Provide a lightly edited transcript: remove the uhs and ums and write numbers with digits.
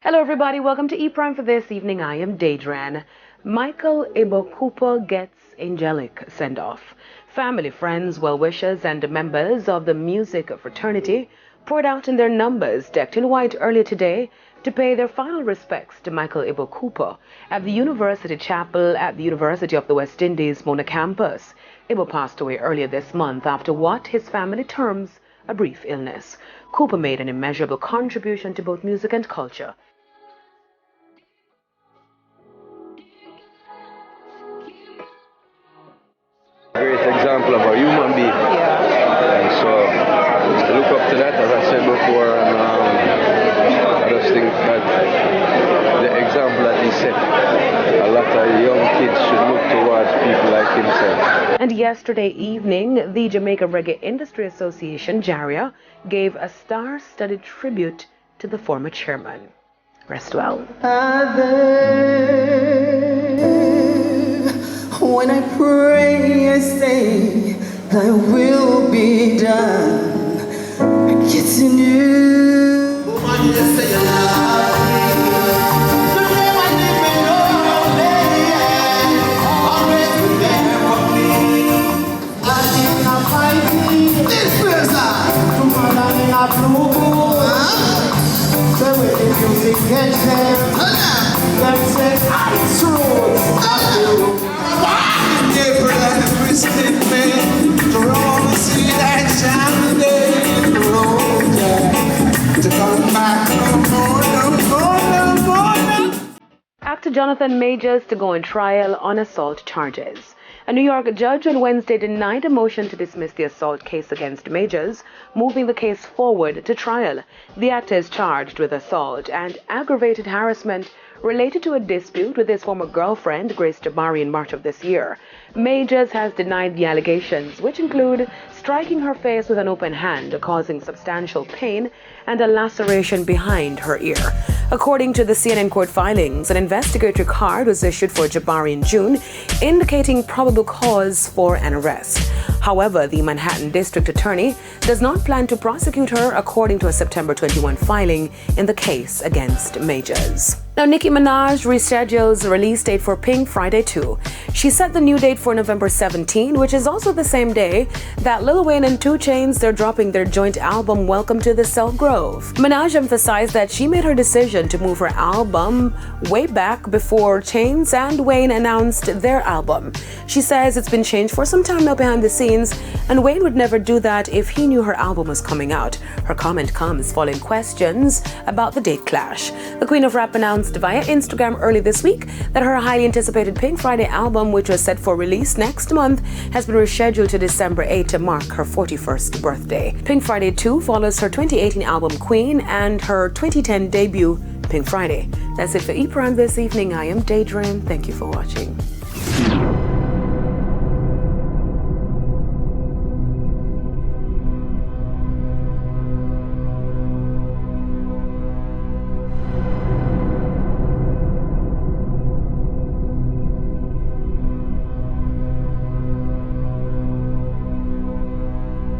Hello everybody, welcome to E-Prime for this evening. I am Daedran. Michael Ibo Cooper gets angelic send-off. Family, friends, well-wishers and members of the music fraternity poured out in their numbers, decked in white earlier today, to pay their final respects to Michael Ibo Cooper at the University Chapel at the University of the West Indies Mona campus. Ibo passed away earlier this month after what his family terms a brief illness. Cooper made an immeasurable contribution to both music and culture. Great example of a human being. And so to look up to that, as I said before, and I just think that the example that he set, a lot of young kids should look towards people like himself. And yesterday evening, the Jamaica Reggae Industry Association, JARIA, gave a star-studded tribute to the former chairman. Rest well. When I pray, I say, thy will be done. Getting you. Say you love me. Today I live in lonely. Always be there for me. I did not fight this person. Tomorrow in a blue. The way the music gets them. Them say, I truth. Actor Jonathan Majors to go on trial on assault charges. A New York judge on Wednesday denied a motion to dismiss the assault case against Majors, moving the case forward to trial. The actor is charged with assault and aggravated harassment related to a dispute with his former girlfriend, Grace Jabari, in March of this year. Majors has denied the allegations, which include striking her face with an open hand, causing substantial pain and a laceration behind her ear. According to the CNN court filings, an investigatory card was issued for Jabari in June, indicating probable cause for an arrest. However, the Manhattan District Attorney does not plan to prosecute her, according to a September 21 filing in the case against Majors. Now, Nicki Minaj reschedules the release date for Pink Friday 2. She set the new date for November 17, which is also the same day that Lil Wayne and 2 Chainz are dropping their joint album Welcome to the Self Grove. Minaj emphasized that she made her decision to move her album way back before Chainz and Wayne announced their album. She says it's been changed for some time now behind the scenes, and Wayne would never do that if he knew her album was coming out. Her comment comes following questions about the date clash. The Queen of Rap announced via Instagram early this week that her highly anticipated Pink Friday album, which was set for release next month, has been rescheduled to December 8 to mark her 41st birthday. Pink Friday 2 follows her 2018 album Queen and her 2010 debut Pink Friday. That's it for E-Prime this evening. I am Daedran. Thank you for watching.